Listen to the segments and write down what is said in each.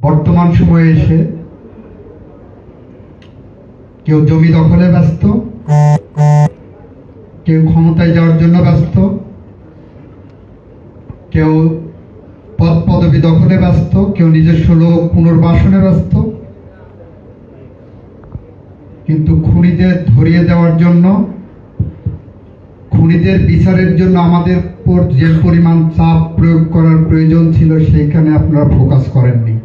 বর্তমান সময়ে এসে কেউ জমি দখলে ব্যস্ত, কেউ ক্ষমতায় যাওয়ার জন্য ব্যস্ত, কেউ পদ পদবি দখলে ব্যস্ত, কেউ নিজস্ব লোক পুনর্বাসনে ব্যস্ত। কিন্তু খুনিদের ধরিয়ে দেওয়ার জন্য, খুনিদের বিচারের জন্য আমাদের উপর যে পরিমাণ চাপ প্রয়োগ করার প্রয়োজন ছিল সেইখানে আপনারা ফোকাস করেননি।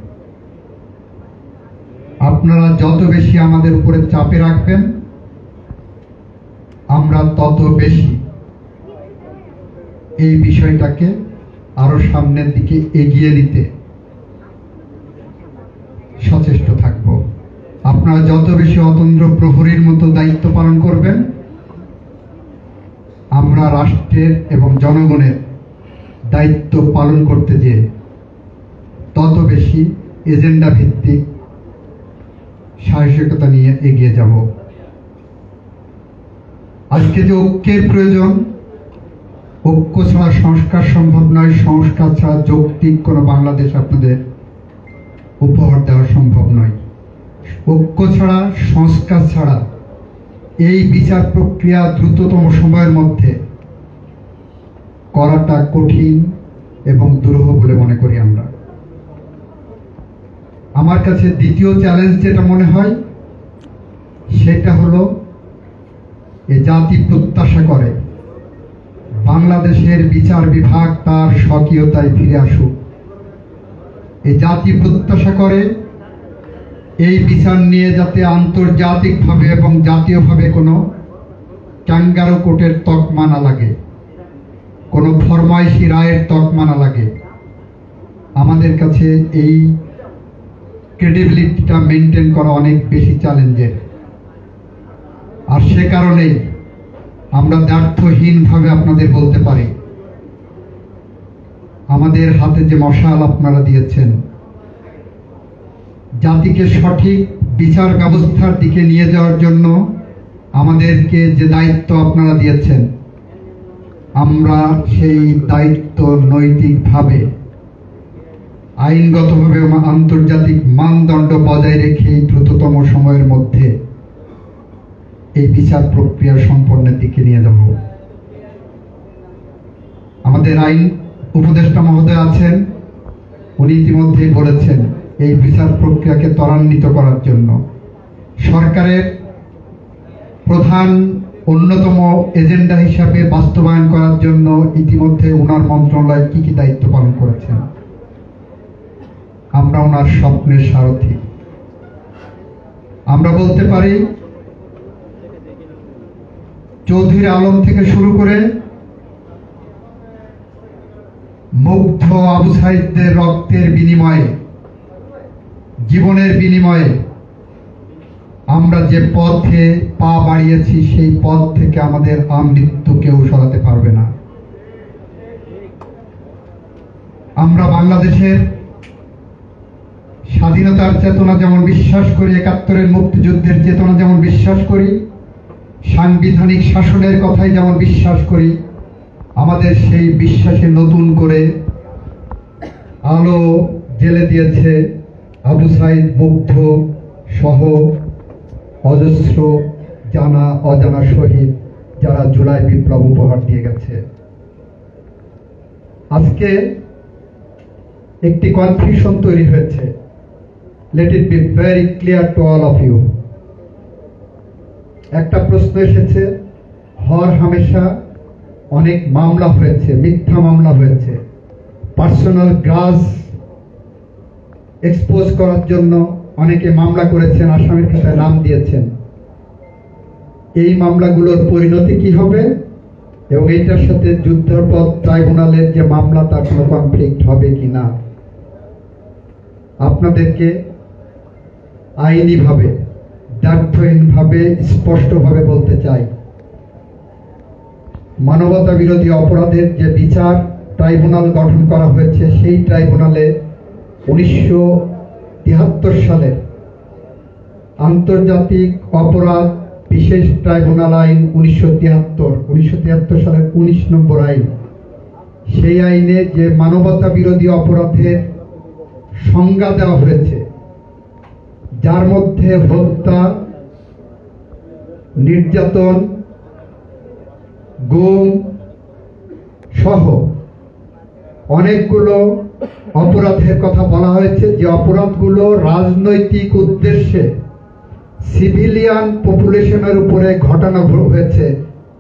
আপনারা যত বেশি আমাদের উপরে চাপে রাখবেন, আমরা তত বেশি এই বিষয়টাকে আরো সামনের দিকে এগিয়ে নিতে সচেষ্ট থাকব। আপনারা যত বেশি অতন্দ্র প্রহরীর মতো দায়িত্ব পালন করবেন, আমরা রাষ্ট্রের এবং জনগণের দায়িত্ব পালন করতে যেয়ে তত বেশি এজেন্ডা ভিত্তিক সাহসিকতা নিয়ে এগিয়ে যাব। আজকে যে ঐক্যের প্রয়োজন, ঐক্য ছাড়া সংস্কার সম্ভব নয়, সংস্কার ছাড়া যৌক্তিক কোনো বাংলাদেশ আপনাদের উপহার দেওয়া সম্ভব নয়। ঐক্য ছাড়া, সংস্কার ছাড়া এই বিচার প্রক্রিয়া দ্রুততম সময়ের মধ্যে করাটা কঠিন এবং দুরূহ বলে মনে করি আমরা। আমার কাছে দ্বিতীয় চ্যালেঞ্জ যেটা মনে হয় সেটা হলো, এ জাতি প্রত্যাশা করে বাংলাদেশের বিচার বিভাগ তার স্বকীয়তায় ফিরে আসুক। এই জাতি প্রত্যাশা করে এই বিচার নিয়ে যাতে আন্তর্জাতিকভাবে এবং জাতীয়ভাবে কোনো ক্যাঙ্গারু কোর্টের তকমা না লাগে, কোনো ফরমাইশি রায়ের তকমা না লাগে। আমাদের কাছে এই ক্রেডিবিলিটিটা মেনটেন করা অনেক বেশি চ্যালেঞ্জের। আর সে কারণেই আমরা দ্ব্যর্থহীনভাবে আপনাদের বলতে পারি, আমাদের হাতে যে মশাল আপনারা দিয়েছেন, জাতিকে সঠিক বিচার ব্যবস্থার দিকে নিয়ে যাওয়ার জন্য আমাদেরকে যে দায়িত্ব আপনারা দিয়েছেন, আমরা সেই দায়িত্ব নৈতিকভাবে, আইনগতভাবে এবং আন্তর্জাতিক মানদণ্ড বজায় রেখে দ্রুততম সময়ের মধ্যে এই বিচার প্রক্রিয়া সম্পন্নের দিকে নিয়ে যাব। আমাদের আইন উপদেষ্টা মহোদয় আছেন, উনি ইতিমধ্যেই বলেছেন এই বিচার প্রক্রিয়াকে ত্বরান্বিত করার জন্য সরকারের প্রধান অন্যতম এজেন্ডা হিসাবে বাস্তবায়ন করার জন্য ইতিমধ্যে ওনার মন্ত্রণালয় কি কি দায়িত্ব পালন করেছেন। আমরা ওনার স্বপ্নের সারথি। আমরা বলতে পারি, চৌধুরী আলম থেকে শুরু করে মুগ্ধ আবু সাঈদদের রক্তের বিনিময়ে, জীবনের বিনিময়ে আমরা যে পথে পা বাড়িয়েছি, সেই পথ থেকে আমাদের আমৃত্যু কেউ সরাতে পারবে না। আমরা বাংলাদেশের স্বাধীনতার চেতনা যেমন বিশ্বাস করি, ৭১-এর মুক্তিযুদ্ধের চেতনা যেমন বিশ্বাস করি, সাংবিধানিক শাসনের কথাই যেমন বিশ্বাস করি, আমাদের সেই বিশ্বাসে নতুন করে আলো জ্বেলে দিয়েছে আবু সাঈদ মুগ্ধ সহ অজস্র জানা অজানা শহীদ, যারা জুলাই বিপ্লব উপহার দিয়ে গেছে। আজকে একটি কনফিউশন তৈরি হয়েছে। Let it be very clear to all of you. একটা প্রশ্ন এসেছে, হর হামেশা অনেক মামলা হয়েছে, মিথ্যা মামলা হয়েছে, পার্সোনাল গ্রাজ এক্সপোজ করার জন্য অনেকে মামলা করেছেন, আসামির খাতায় নাম দিয়েছেন। এই মামলাগুলোর পরিণতি কি হবে এবং এটার সাথে যুদ্ধাপরাধ ট্রাইব্যুনালের যে মামলা, তার কোনো কনফ্লিক্ট হবে কিনা, আপনাদেরকে আইনিভাবে, দ্ব্যর্থহীনভাবে, স্পষ্টভাবে বলতে চাই, মানবতা বিরোধী অপরাধের যে বিচার ট্রাইব্যুনাল গঠন করা হয়েছে, সেই ট্রাইব্যুনালে 1973 সালে আন্তর্জাতিক অপরাধ বিশেষ ট্রাইব্যুনাল আইন 1973 সালের 19 নম্বর আইন, সেই আইনে যে মানবতা বিরোধী অপরাধের সংজ্ঞা দেওয়া হয়েছে, যার মধ্যে হত্যা, নির্যাতন, গুম সহ অনেকগুলো অপরাধের কথা বলা হয়েছে, যে অপরাধগুলো রাজনৈতিক উদ্দেশ্যে সিভিলিয়ান পপুলেশনের উপরে ঘটানো হয়েছে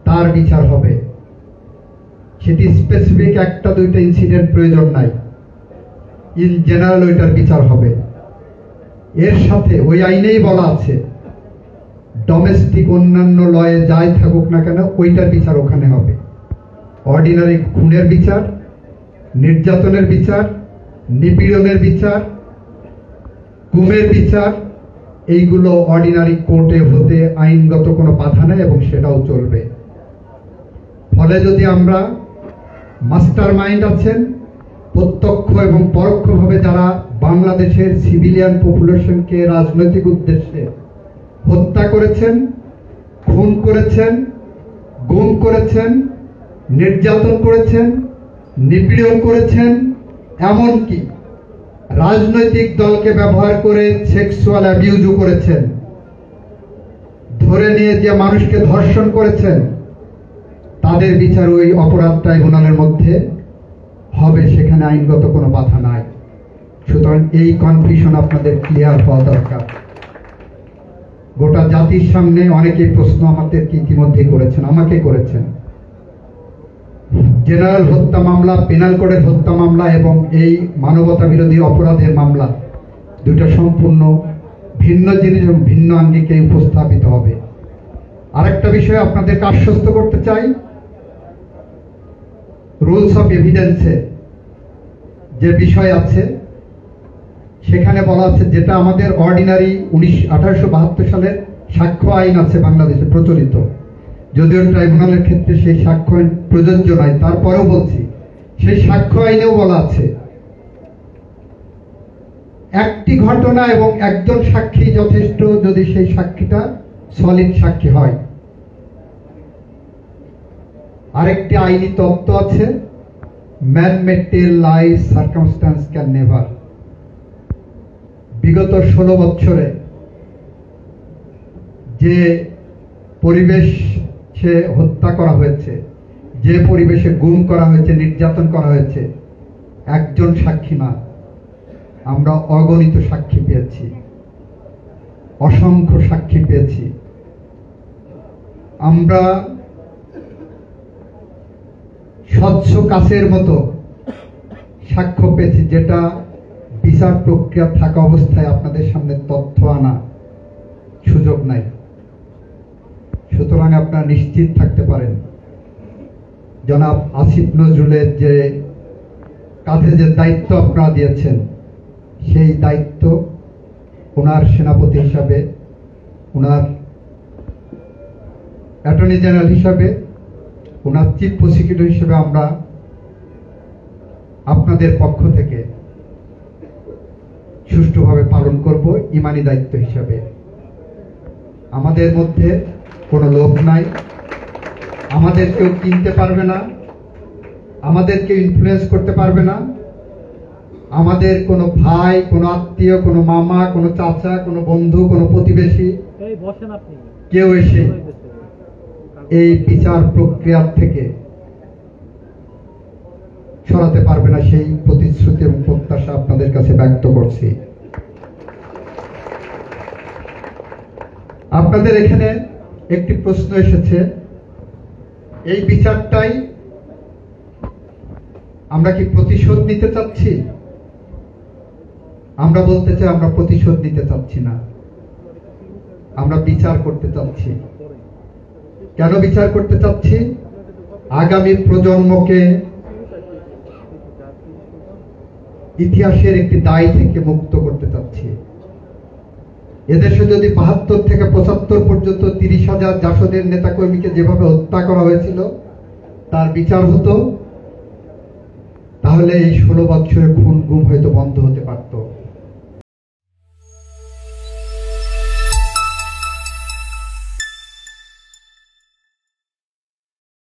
তার বিচার হবে। সেটি স্পেসিফিক একটা দুইটা ইনসিডেন্ট প্রয়োজন নাই, ইন জেনারেল ওইটার বিচার হবে। এর সাথে ওই আইনেই বলা আছে ডোমেস্টিক অন্যান্য লয়ে যাই থাকুক না কেন ওইটার বিচার ওখানে হবে। অর্ডিনারি খুনের বিচার, নির্যাতনের বিচার, নিপীড়নের বিচার, গুমের বিচার, এইগুলো অর্ডিনারি কোর্টে হতে আইনগত কোনো বাধা নেই এবং সেটাও চলবে। ফলে যদি আমরা মাস্টার মাইন্ড আছেন, প্রত্যক্ষ এবং পরোক্ষভাবে যারা বাংলাদেশের সিভিলিয়ান পপুলেশনকে রাজনৈতিক উদ্দেশ্যে হত্যা করেছেন, খুন করেছেন, গুম করেছেন, নির্যাতন করেছেন, নিপীড়ন করেছেন, এমনকি রাজনৈতিক দলকে ব্যবহার করে সেক্সুয়াল অ্যাবিউজও করেছেন, ধরে নিয়ে যে মানুষকে ধর্ষণ করেছেন, তাদের বিচার ওই অপরাধ ট্রাইব্যুনালের মধ্যে হবে, সেখানে আইনগত কোনো বাধা নাই। সুতরাং এই কনফিউশন আপনাদের ক্লিয়ার হওয়া দরকার। গোটা জাতির সামনে অনেকেই প্রশ্ন আমাদেরকে ইতিমধ্যে করেছেন, আমাকে করেছেন। জেনারেল হত্যা মামলা, পেনাল কোডের হত্যা মামলা এবং এই মানবতা বিরোধী অপরাধের মামলা দুটো সম্পূর্ণ ভিন্ন জিনিস এবং ভিন্ন আঙ্গিকে উপস্থাপিত হবে। আরেকটা বিষয় আপনাদেরকে আশ্বস্ত করতে চাই, রুলস অফ এভিডেন্সে যে বিষয় আছে সেখানে বলা আছে, যেটা আমাদের অর্ডিনারি 1872 সালের সাক্ষ্য আইন আছে বাংলাদেশে প্রচলিত, যদিও ট্রাইব্যুনালের ক্ষেত্রে সেই সাক্ষ্য আইন প্রযোজ্য নয়, তারপরেও বলছি সেই সাক্ষ্য আইনেও বলা আছে একটি ঘটনা এবং একজন সাক্ষী যথেষ্ট, যদি সেই সাক্ষীটা সলিড সাক্ষী হয়। আরেকটি আইনি তত্ত্ব আছে, man may tell lies, circumstances can never. বিগত 16 বছরে যে পরিবেশে হত্যা করা হয়েছে, যে পরিবেশে গুম করা হয়েছে, নির্যাতন করা হয়েছে, একজন সাক্ষী না, আমরা অগণিত সাক্ষী পেয়েছি, অসংখ্য সাক্ষী পেয়েছি। আমরা স্বচ্ছ কাচের মতো সাক্ষ্য পেয়েছি, যেটা বিচার প্রক্রিয়া থাকা অবস্থায় আপনাদের সামনে তথ্য আনা সুযোগ নাই। সুতরাং আপনারা নিশ্চিত থাকতে পারেন, জনাব আসিফ নজরুলের যে কাঁধে যে দায়িত্ব আপনারা দিয়েছেন, সেই দায়িত্ব ওনার সেনাপতি হিসাবে, ওনার অ্যাটর্নি জেনারেল হিসাবে, ওনার চিফ প্রসিকিউটর হিসেবে আমরা আপনাদের পক্ষ থেকে সুষ্ঠুভাবে পালন করব, ইমানি দায়িত্ব হিসাবে। আমাদের মধ্যে কোনো লোভ নাই, আমাদের কেউ কিনতে পারবে না, আমাদের কেউ ইনফ্লুয়েন্স করতে পারবে না। আমাদের কোনো ভাই, কোনো আত্মীয়, কোনো মামা, কোনো চাচা, কোনো বন্ধু, কোনো প্রতিবেশী কেউ এসে এই বিচার প্রক্রিয়া থেকে সরাতে পারবে না, সেই প্রতিশ্রুতি এবং প্রত্যাশা আপনাদের কাছে ব্যক্ত করছি। আপনাদের এখানে একটি প্রশ্ন এসেছে, এই বিচারটাই আমরা কি প্রতিশোধ নিতে চাচ্ছি? আমরা বলতে চাই আমরা প্রতিশোধ নিতে চাচ্ছি না, আমরা বিচার করতে চাচ্ছি। কেন বিচার করতে চাচ্ছি? আগামী প্রজন্মকে ইতিহাসের একটি দায় থেকে মুক্ত করতে চাচ্ছি। এদেশে যদি 72 থেকে 75 পর্যন্ত 30,000 জাসদের নেতাকর্মীকে যেভাবে হত্যা করা হয়েছিল তার বিচার হতো, তাহলে এই 16 বছরের খুন গুম হয়তো বন্ধ হতে পারত।